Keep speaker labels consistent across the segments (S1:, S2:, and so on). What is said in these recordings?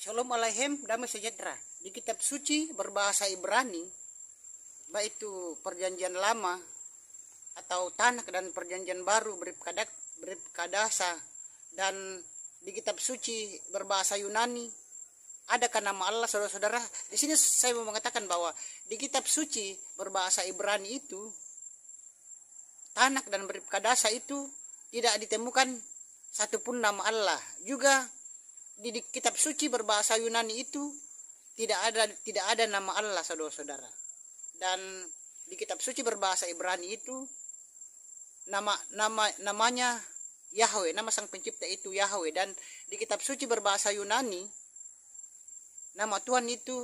S1: Shalom Aleichem, damai sejahtera. Di kitab suci berbahasa Ibrani, baik itu perjanjian lama atau Tanakh dan perjanjian baru Brit Kadasa, dan di kitab suci berbahasa Yunani, adakah nama Allah, saudara-saudara? Di sini saya mau mengatakan bahwa di kitab suci berbahasa Ibrani itu, Tanakh dan Brit Kadasa itu tidak ditemukan satupun nama Allah. Juga di kitab suci berbahasa Yunani itu tidak ada nama Allah, saudara-saudara. Dan di kitab suci berbahasa Ibrani itu namanya Yahweh, nama sang pencipta itu Yahweh. Dan di kitab suci berbahasa Yunani nama Tuhan itu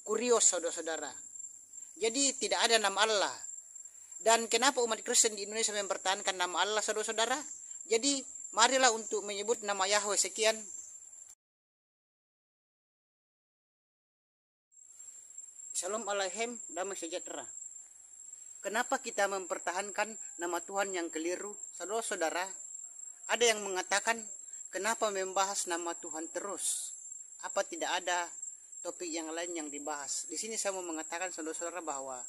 S1: Kurios, saudara-saudara. Jadi tidak ada nama Allah. Dan kenapa umat Kristen di Indonesia mempertahankan nama Allah, saudara-saudara? Jadi marilah untuk menyebut nama Yahweh sekian. Shalom Aleichem, damai sejahtera. Kenapa kita mempertahankan nama Tuhan yang keliru? Saudara-saudara, ada yang mengatakan, kenapa membahas nama Tuhan terus? Apa tidak ada topik yang lain yang dibahas? Di sini saya mau mengatakan, saudara-saudara, bahwa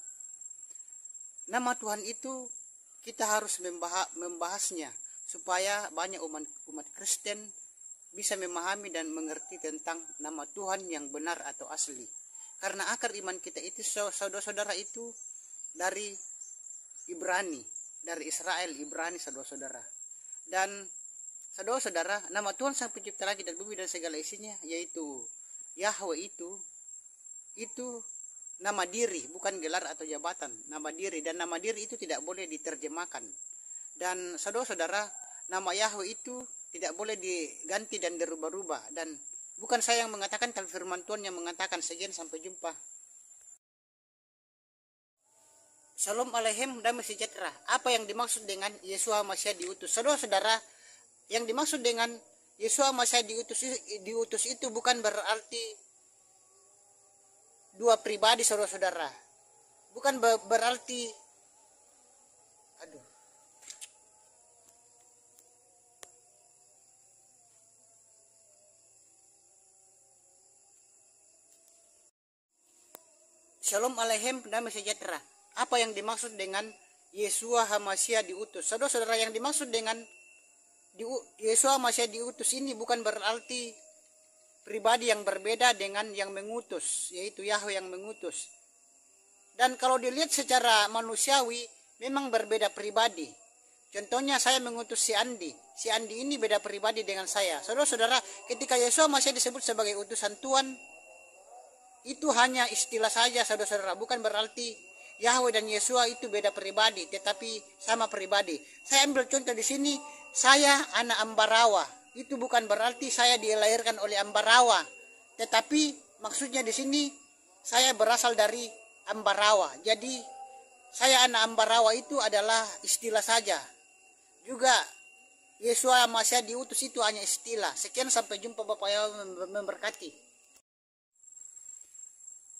S1: nama Tuhan itu kita harus membahasnya supaya banyak umat Kristen bisa memahami dan mengerti tentang nama Tuhan yang benar atau asli. Karena akar iman kita itu, saudara-saudara, itu dari Ibrani, dari Israel, Ibrani, saudara-saudara. Dan saudara-saudara, nama Tuhan sang pencipta langit dan bumi dan segala isinya, yaitu Yahweh, itu nama diri, bukan gelar atau jabatan, nama diri. Dan nama diri itu tidak boleh diterjemahkan. Dan saudara-saudara, nama Yahweh itu tidak boleh diganti dan dirubah-rubah. Dan bukan saya yang mengatakan, tapi firman Tuhan yang mengatakan. Sekian, sampai jumpa. Shalom Aleichem, damai sejahtera. Apa yang dimaksud dengan Yeshua Mashiach diutus? Saudara-saudara, yang dimaksud dengan Yeshua Mashiach diutus itu bukan berarti dua pribadi, saudara-saudara. Bukan berarti Shalom Aleichem, damai sejahtera. Apa yang dimaksud dengan Yeshua HaMashiach diutus? Saudara-saudara, yang dimaksud dengan Yeshua HaMashiach diutus ini bukan berarti pribadi yang berbeda dengan yang mengutus, yaitu Yahweh yang mengutus. Dan kalau dilihat secara manusiawi, memang berbeda pribadi. Contohnya, saya mengutus si Andi. Si Andi ini beda pribadi dengan saya. Saudara-saudara, ketika Yeshua HaMashiach disebut sebagai utusan Tuhan, itu hanya istilah saja, saudara-saudara. Bukan berarti Yahweh dan Yeshua itu beda pribadi, tetapi sama pribadi. Saya ambil contoh di sini, saya anak Ambarawa. Itu bukan berarti saya dilahirkan oleh Ambarawa, tetapi maksudnya di sini saya berasal dari Ambarawa. Jadi saya anak Ambarawa itu adalah istilah saja. Juga Yeshua Mashiach diutus itu hanya istilah. Sekian, sampai jumpa. Bapak yang memberkati.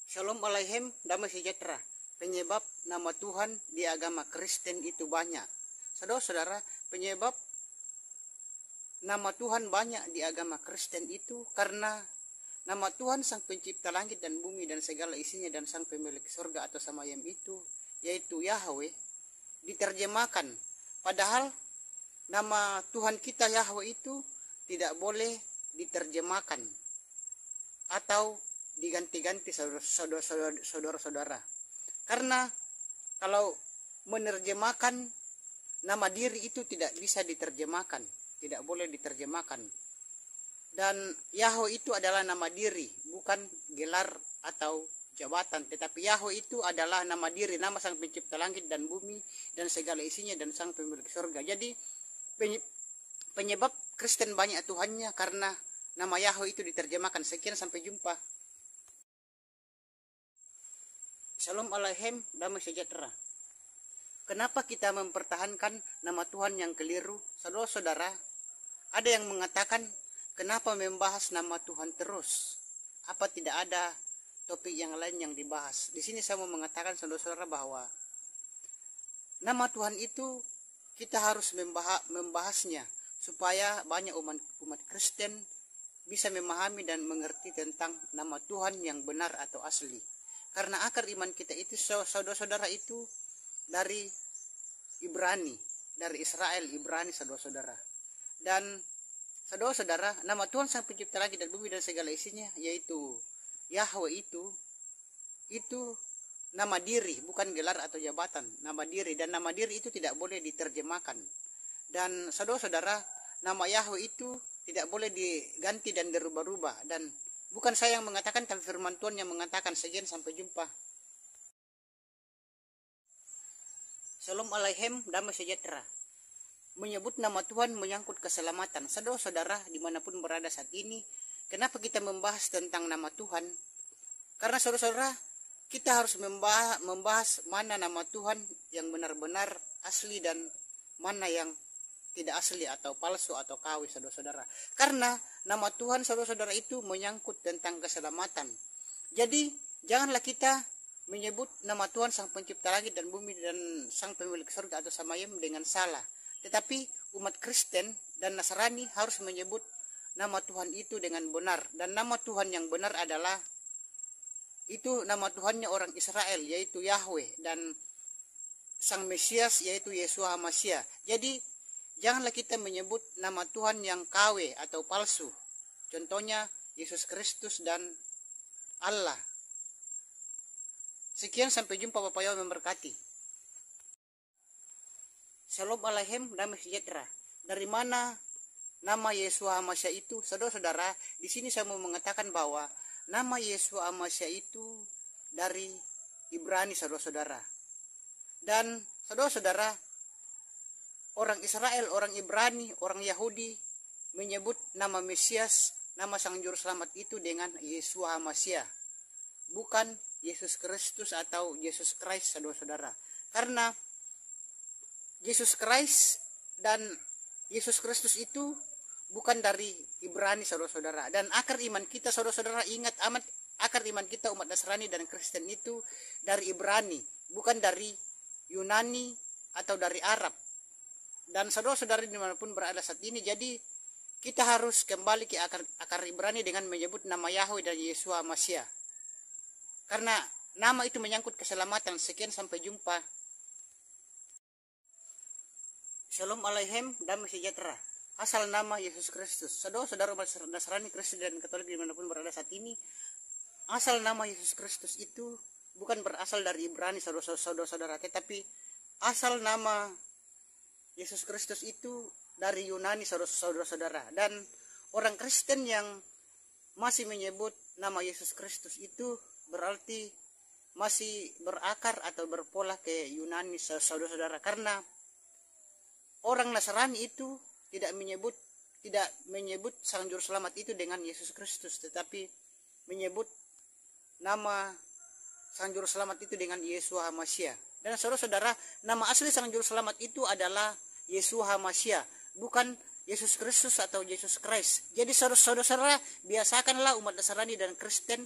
S1: Shalom Aleichem, damai sejahtera. Penyebab nama Tuhan di agama Kristen itu banyak. Saudara-saudara, penyebab nama Tuhan banyak di agama Kristen itu karena nama Tuhan sang pencipta langit dan bumi dan segala isinya dan sang pemilik surga atau samayam itu, yaitu Yahweh, diterjemahkan. Padahal nama Tuhan kita Yahweh itu tidak boleh diterjemahkan atau diganti-ganti, saudara-saudara. Karena kalau menerjemahkan nama diri itu tidak bisa diterjemahkan, tidak boleh diterjemahkan. Dan Yahweh itu adalah nama diri, bukan gelar atau jabatan. Tetapi Yahweh itu adalah nama diri, nama sang pencipta langit dan bumi dan segala isinya dan sang pemilik surga. Jadi penyebab Kristen banyak Tuhannya karena nama Yahweh itu diterjemahkan. Sekian, sampai jumpa. Shalom Aleichem, damai sejahtera. Kenapa kita mempertahankan nama Tuhan yang keliru? Saudara-saudara, ada yang mengatakan, kenapa membahas nama Tuhan terus? Apa tidak ada topik yang lain yang dibahas? Di sini saya mau mengatakan, saudara-saudara, bahwa nama Tuhan itu kita harus membahasnya supaya banyak umat Kristen bisa memahami dan mengerti tentang nama Tuhan yang benar atau asli. Karena akar iman kita itu, saudara-saudara, itu dari Ibrani, dari Israel, Ibrani, saudara-saudara. Dan saudara-saudara, nama Tuhan Sang Pencipta langit dan bumi dan segala isinya, yaitu Yahweh, itu nama diri, bukan gelar atau jabatan, nama diri. Dan nama diri itu tidak boleh diterjemahkan. Dan saudara-saudara, nama Yahweh itu tidak boleh diganti dan dirubah-rubah. Dan bukan saya yang mengatakan, tapi firman Tuhan yang mengatakan. Sekian, sampai jumpa. Shalom Aleichem, damai sejahtera. Menyebut nama Tuhan menyangkut keselamatan. Saudara-saudara, dimanapun berada saat ini, kenapa kita membahas tentang nama Tuhan? Karena saudara-saudara, kita harus membahas mana nama Tuhan yang benar-benar asli dan mana yang tidak asli atau palsu atau KW, saudara-saudara. Karena nama Tuhan, saudara-saudara, itu menyangkut tentang keselamatan. Jadi janganlah kita menyebut nama Tuhan Sang Pencipta langit dan bumi dan Sang Pemilik surga atau Samayem dengan salah. Tetapi umat Kristen dan Nasrani harus menyebut nama Tuhan itu dengan benar. Dan nama Tuhan yang benar adalah, itu nama Tuhannya orang Israel, yaitu Yahweh, dan Sang Mesias, yaitu Yesus HaMashiach. Jadi janganlah kita menyebut nama Tuhan yang KW atau palsu. Contohnya Yesus Kristus dan Allah. Sekian, sampai jumpa. Bapak Yahweh memberkati. Shalom Aleichem, damai sejahtera. Dari mana nama Yesus HaMashiach itu? Saudara-saudara, di sini saya mau mengatakan bahwa nama Yesus HaMashiach itu dari Ibrani, saudara-saudara. Dan saudara-saudara, orang Israel, orang Ibrani, orang Yahudi menyebut nama Mesias, nama Sang Juru Selamat itu dengan Yesus HaMashiach, bukan Yesus Kristus atau Yesus Christ, saudara-saudara. Karena Yesus Christ dan Yesus Kristus itu bukan dari Ibrani, saudara-saudara. Dan akar iman kita, saudara-saudara, ingat amat, akar iman kita umat Nasrani dan Kristen itu dari Ibrani, bukan dari Yunani atau dari Arab. Dan saudara-saudara dimanapun berada saat ini, jadi kita harus kembali ke akar Ibrani dengan menyebut nama Yahweh dan Yesus HaMashiach. Karena nama itu menyangkut keselamatan. Sekian, sampai jumpa. Shalom Aleichem, damai sejahtera. Asal nama Yesus Kristus. Saudara-saudara umat Nasrani, Kristen, dan Katolik dimanapun berada saat ini, asal nama Yesus Kristus itu bukan berasal dari Ibrani, saudara-saudara, tetapi asal nama Yesus Kristus itu dari Yunani, saudara-saudara. Dan orang Kristen yang masih menyebut nama Yesus Kristus itu berarti masih berakar atau berpola ke Yunani, saudara-saudara. Karena orang Nasrani itu tidak menyebut Sang Juru Selamat itu dengan Yesus Kristus, tetapi menyebut nama Sang Juru Selamat itu dengan Yesus HaMashiach. Dan saudara-saudara, nama asli Sang Juru Selamat itu adalah Yesus HaMashiach, bukan Yesus Kristus atau Yesus Christ. Jadi saudara-saudara, biasakanlah umat Nasrani dan Kristen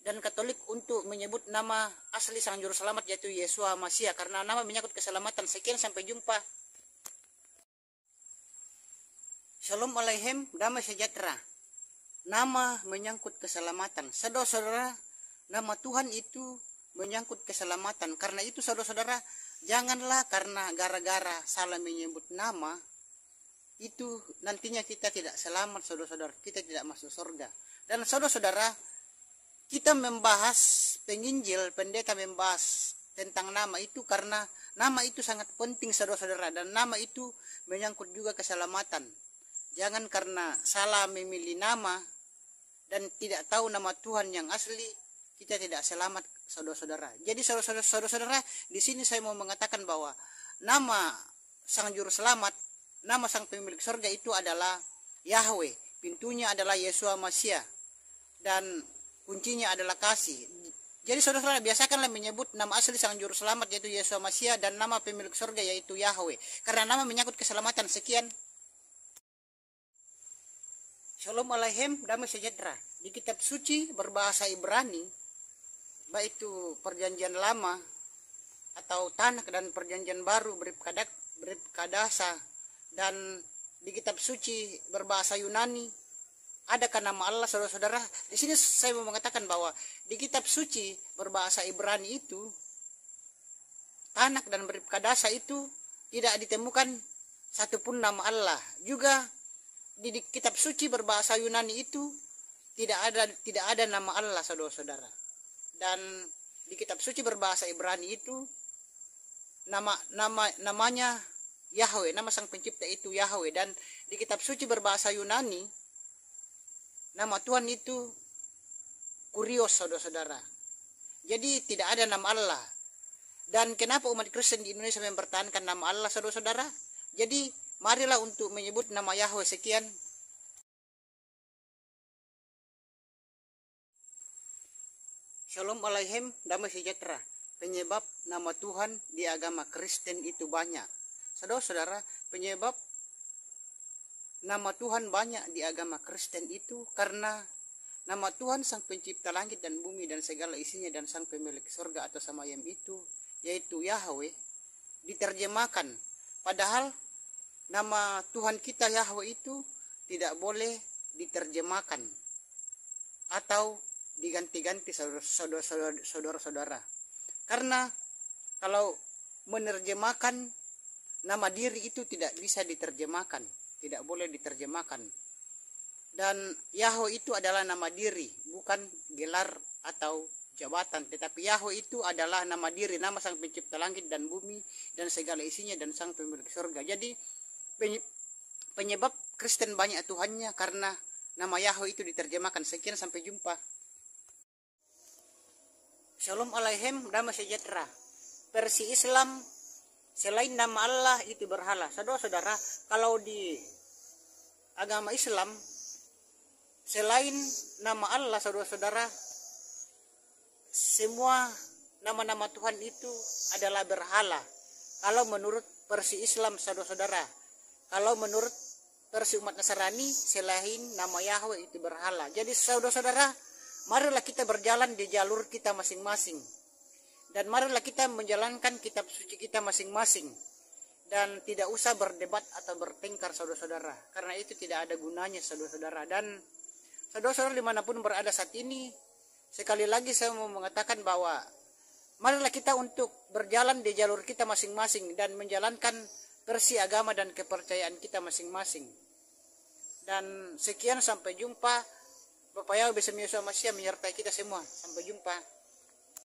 S1: dan Katolik untuk menyebut nama asli Sang Juru Selamat, yaitu Yesus HaMashiach, karena nama menyangkut keselamatan. Sekian, sampai jumpa. Shalom Aleichem, damai sejahtera. Nama menyangkut keselamatan. Saudara-saudara, nama Tuhan itu menyangkut keselamatan. Karena itu saudara-saudara, janganlah karena gara-gara salah menyebut nama itu nantinya kita tidak selamat, saudara-saudara. Kita tidak masuk surga. Dan saudara-saudara, kita membahas penginjil, pendeta membahas tentang nama itu karena nama itu sangat penting, saudara-saudara. Dan nama itu menyangkut juga keselamatan. Jangan karena salah memilih nama dan tidak tahu nama Tuhan yang asli, kita tidak selamat, saudara-saudara. Jadi saudara-saudara, di sini saya mau mengatakan bahwa nama Sang Juru Selamat, nama Sang Pemilik Surga itu adalah Yahweh. Pintunya adalah Yesus HaMashiach dan kuncinya adalah kasih. Jadi saudara-saudara, biasakanlah menyebut nama asli Sang Juru Selamat, yaitu Yesus HaMashiach, dan nama Pemilik Surga, yaitu Yahweh. Karena nama menyangkut keselamatan. Sekian. Shalom Aleichem, damai sejahtera. Di kitab suci berbahasa Ibrani, baik itu perjanjian lama atau Tanakh dan perjanjian baru, Brit Kadasa, dan di kitab suci berbahasa Yunani adakah nama Allah, saudara-saudara? Di sini saya mau mengatakan bahwa di kitab suci berbahasa Ibrani itu, Tanak dan Berib Kadasa itu tidak ditemukan satupun nama Allah. Juga di kitab suci berbahasa Yunani itu tidak ada nama Allah, saudara-saudara. Dan di kitab suci berbahasa Ibrani itu namanya Yahweh, nama sang pencipta itu Yahweh. Dan di kitab suci berbahasa Yunani nama Tuhan itu Kurios, saudara-saudara. Jadi tidak ada nama Allah. Dan kenapa umat Kristen di Indonesia mempertahankan nama Allah, saudara-saudara? Jadi marilah untuk menyebut nama Yahweh sekian. Shalom Aleichem, damai sejahtera. Penyebab nama Tuhan di agama Kristen itu banyak. Saudara-saudara, penyebab nama Tuhan banyak di agama Kristen itu karena nama Tuhan sang pencipta langit dan bumi dan segala isinya dan sang pemilik surga atau samayam itu, yaitu Yahweh, diterjemahkan. Padahal nama Tuhan kita Yahweh itu tidak boleh diterjemahkan atau diganti-ganti, saudara-saudara. Karena kalau menerjemahkan nama diri itu tidak bisa diterjemahkan, tidak boleh diterjemahkan. Dan Yahweh itu adalah nama diri, bukan gelar atau jabatan, tetapi Yahweh itu adalah nama diri, nama sang pencipta langit dan bumi dan segala isinya dan sang pemilik surga. Jadi penyebab Kristen banyak Tuhannya karena nama Yahweh itu diterjemahkan. Sekian, sampai jumpa. Shalom Aleichem, damai sejahtera. Versi Islam, selain nama Allah itu berhala. Saudara-saudara, kalau di agama Islam, selain nama Allah, saudara-saudara, semua nama-nama Tuhan itu adalah berhala. Kalau menurut versi Islam, saudara-saudara. Kalau menurut versi umat Nasrani, selain nama Yahweh itu berhala. Jadi saudara-saudara, marilah kita berjalan di jalur kita masing-masing. Dan marilah kita menjalankan kitab suci kita masing-masing. Dan tidak usah berdebat atau bertengkar, saudara-saudara. Karena itu tidak ada gunanya, saudara-saudara. Dan saudara-saudara dimanapun berada saat ini, sekali lagi saya mau mengatakan bahwa marilah kita untuk berjalan di jalur kita masing-masing dan menjalankan versi agama dan kepercayaan kita masing-masing. Dan sekian, sampai jumpa. Bapak Yahweh bersama Yesus Masih menyertai kita semua. Sampai jumpa.